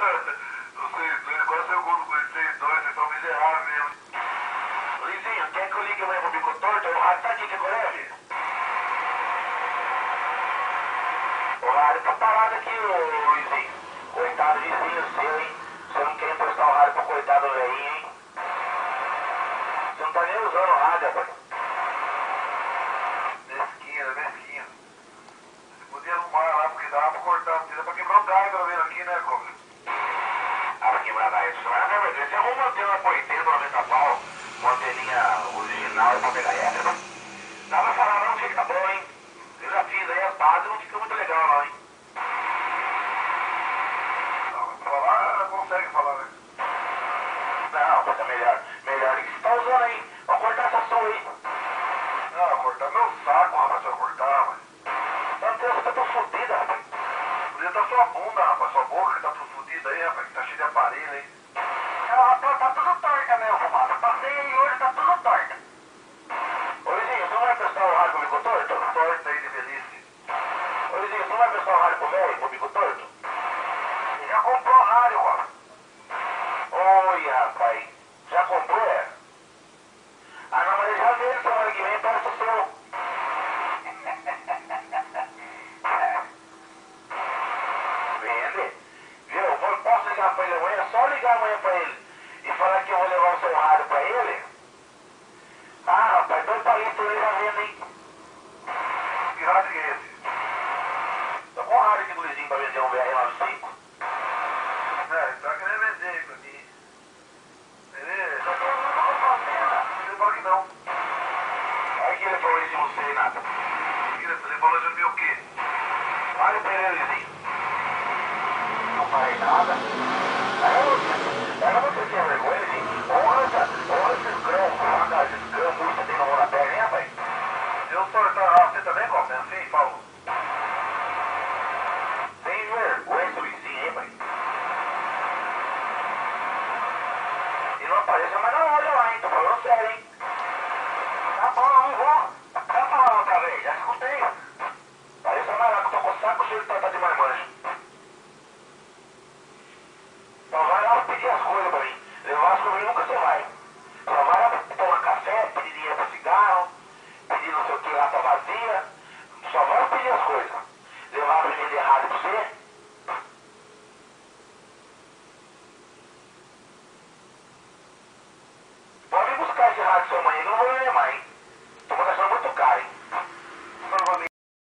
Vocês dois, quase segundo com vocês dois, vocês são miseráveis mesmo. Luizinho, quer que eu ligue amanhã pro Bico Torto? O rádio tá aqui, quer colher? O rádio tá parado aqui, ô Luizinho. Coitado vizinho seu, hein? Você não quer emprestar o rádio pro coitado velhinho, hein? Você não tá nem usando o rádio, rapaz. Mesquinha. Você podia arrumar lá, porque dava pra cortar, não pra quebrar o galho, pelo menos aqui, né, Cobra? Ah, pra quebrar daí, isso não é verdade. Você arruma uma antena por 80, 90 pau, uma anteninha original pra pegar essa, não? Dá pra falar não, fica bom, hein? Eu já fiz aí as bases, não fica muito legal não, hein? Não, falar, consegue falar, né? Não, fica melhor. Melhor do que você tá usando aí. Vamos cortar essa som aí. Não, cortar meu saco, rapaz, se eu cortar, mas... Antena, você tá fodida, rapaz. Podia estar sua bunda, rapaz, sua boca que tá tudo fodida aí, rapaz, que tá cheio de aparelho aí. Tá tudo torta mesmo, Fumaça. Passei aí hoje, tá tudo torta. Ô, Luizinho, você não vai prestar o rádio pro Bico Torto? Torta aí de velhice. Ô, Luizinho, você não vai prestar o rádio pro velho, pro Bico Torto? Ele já comprou a rádio, ó. Oi, rapaz. Já comprou, é? Ah, não, mas ele já veio semana que vem, peça o seu. Vende. Viu? Eu posso ligar pra ele amanhã? É só ligar amanhã pra ele e falar que eu vou levar o seu rádio pra ele? Ah, rapaz, 2 palitos ele já vende, hein? Que rádio que é esse? Tô com um rádio aqui do Luizinho pra vender um VR95. É, ele tá querendo vender aí pra mim. Ele... Só que eu não tô fazendo. Ele falou que não. Olha que ele falou isso em você, Nata. Ele falou de mim o quê? Olha pra ele, Luizinho. Não falei nada. Era você que tinha vergonha, Luizinho. Olha esses grãos, faca, esses grãos que você tem na mão na perna, hein, rapaz? Eu tortar você também, Cobra? Assim, Paulo? Sem vergonha esse Luizinho, hein, pai? E não apareça mais na loja lá, hein? Tô falando sério, hein? Tá bom, não vou. Vai falar outra vez, já escutei. Pareça mais lá que eu tô com o saco cheio de tratar de marmanjo. Então vai lá pedir as coisas pra mim. Levar as coisas nunca você vai. Só vai lá tomar café, pedir dinheiro pra cigarro, pedir não sei o que lá pra vazia. Só vai pedir as coisas. Levar pra vender rádio pra você.